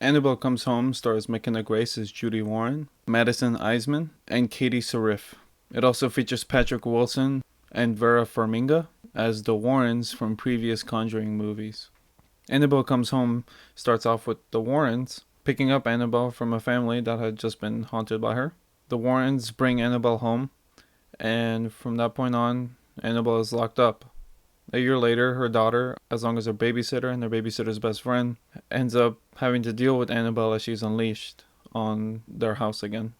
Annabelle Comes Home stars McKenna Grace as Judy Warren, Madison Eisman, and Katie Sarif. It also features Patrick Wilson and Vera Farmiga as the Warrens from previous Conjuring movies. Annabelle Comes Home starts off with the Warrens picking up Annabelle from a family that had just been haunted by her. The Warrens bring Annabelle home, and from that point on, Annabelle is locked up. A year later, her daughter, as long as her babysitter and her babysitter's best friend, ends up having to deal with Annabelle as she's unleashed on their house again.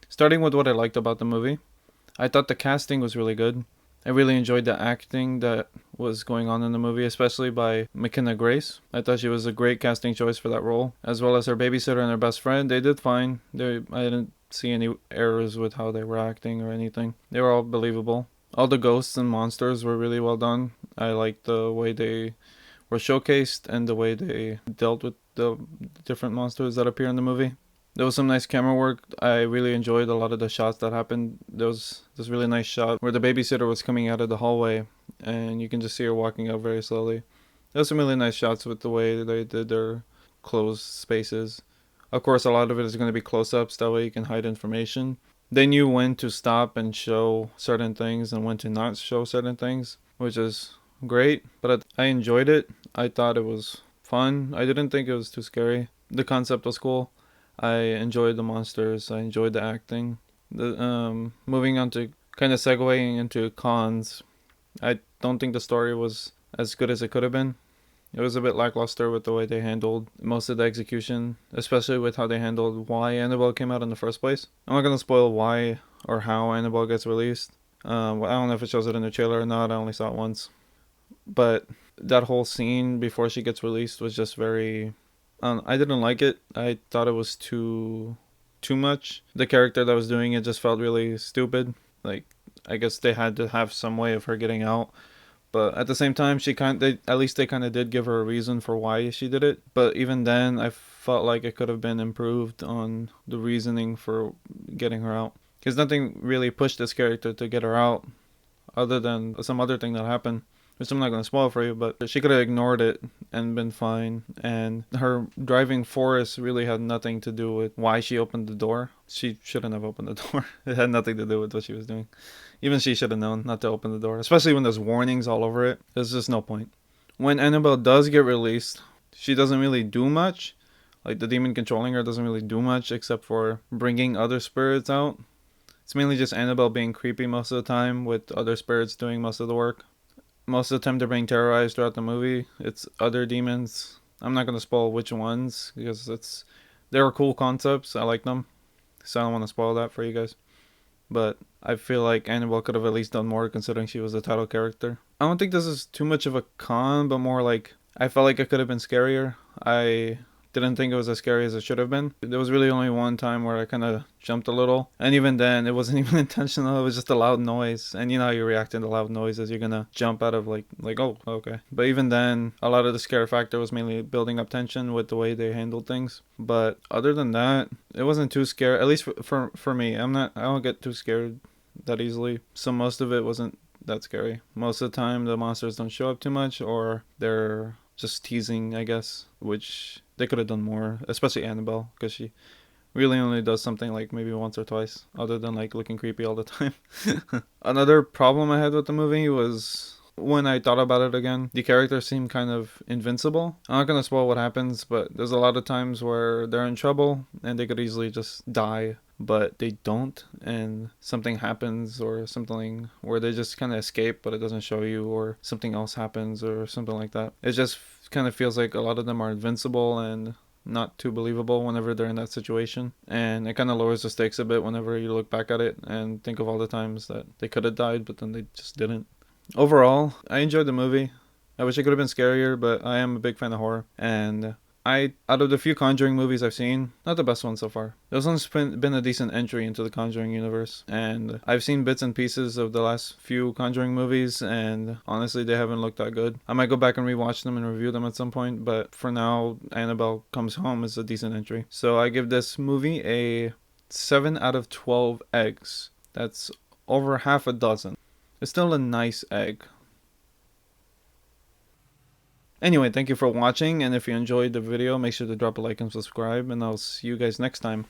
Starting with what I liked about the movie, I thought the casting was really good. I really enjoyed the acting that was going on in the movie, especially by McKenna Grace. I thought she was a great casting choice for that role, as well as her babysitter and her best friend. They did fine. I didn't see any errors with how they were acting or anything. They were all believable. All the ghosts and monsters were really well done. I liked the way they were showcased and the way they dealt with the different monsters that appear in the movie. There was some nice camera work. I really enjoyed a lot of the shots that happened. There was this really nice shot where the babysitter was coming out of the hallway and you can just see her walking out very slowly. There was some really nice shots with the way they did their closed spaces. Of course, a lot of it is going to be close-ups, that way you can hide information. They knew when to stop and show certain things and when to not show certain things, which is great, but I enjoyed it. I thought it was fun. I didn't think it was too scary. The concept was cool. I enjoyed the monsters. I enjoyed the acting. Moving on to kind of segueing into cons, I don't think the story was as good as it could have been. It was a bit lackluster with the way they handled most of the execution, especially with how they handled why Annabelle came out in the first place. I'm not going to spoil why or how Annabelle gets released. I don't know if it shows it in the trailer or not. I only saw it once. But that whole scene before she gets released was just very... I didn't like it. I thought it was too much. The character that was doing it just felt really stupid. Like, I guess they had to have some way of her getting out. But at the same time, at least they kind of did give her a reason for why she did it. But even then, I felt like it could have been improved on the reasoning for getting her out. Because nothing really pushed this character to get her out, other than some other thing that happened, which I'm not going to spoil for you, but she could have ignored it and been fine. And her driving force really had nothing to do with why she opened the door. She shouldn't have opened the door. It had nothing to do with what she was doing. Even she should have known not to open the door, especially when there's warnings all over it. There's just no point. When Annabelle does get released, she doesn't really do much. Like, the demon controlling her doesn't really do much except for bringing other spirits out. It's mainly just Annabelle being creepy most of the time, with other spirits doing most of the work. Most of the time they're being terrorized throughout the movie. It's other demons. I'm not going to spoil which ones, because they were cool concepts. I like them. So I don't want to spoil that for you guys. But I feel like Annabelle could have at least done more, considering she was the title character. I don't think this is too much of a con, but more like I felt like it could have been scarier. I didn't think it was as scary as it should have been. There was really only one time where I kind of jumped a little. And even then, it wasn't even intentional. It was just a loud noise. And you know how you react to loud noises. You're going to jump out of like, oh, okay. But even then, a lot of the scare factor was mainly building up tension with the way they handled things. But other than that, it wasn't too scary. At least for me. I don't get too scared that easily. So most of it wasn't that scary. Most of the time, the monsters don't show up too much, or they're just teasing, I guess, which they could have done more, especially Annabelle, because she really only does something like maybe once or twice, other than like looking creepy all the time. Another problem I had with the movie was when I thought about it again, the characters seem kind of invincible. I'm not going to spoil what happens, but there's a lot of times where they're in trouble and they could easily just die, but they don't, and something happens, or something where they just kind of escape but it doesn't show you, or something else happens or something like that. It just kind of feels like a lot of them are invincible and not too believable whenever they're in that situation, and it kind of lowers the stakes a bit whenever you look back at it and think of all the times that they could have died but then they just didn't. Overall, I enjoyed the movie. I wish it could have been scarier, but I am a big fan of horror, and out of the few Conjuring movies I've seen, not the best one so far. This one's been a decent entry into the Conjuring universe, and I've seen bits and pieces of the last few Conjuring movies, and honestly, they haven't looked that good. I might go back and rewatch them and review them at some point, but for now, Annabelle Comes Home is a decent entry. So I give this movie a 7 out of 12 eggs. That's over half a dozen. It's still a nice egg. Anyway, thank you for watching, and if you enjoyed the video, make sure to drop a like and subscribe, and I'll see you guys next time.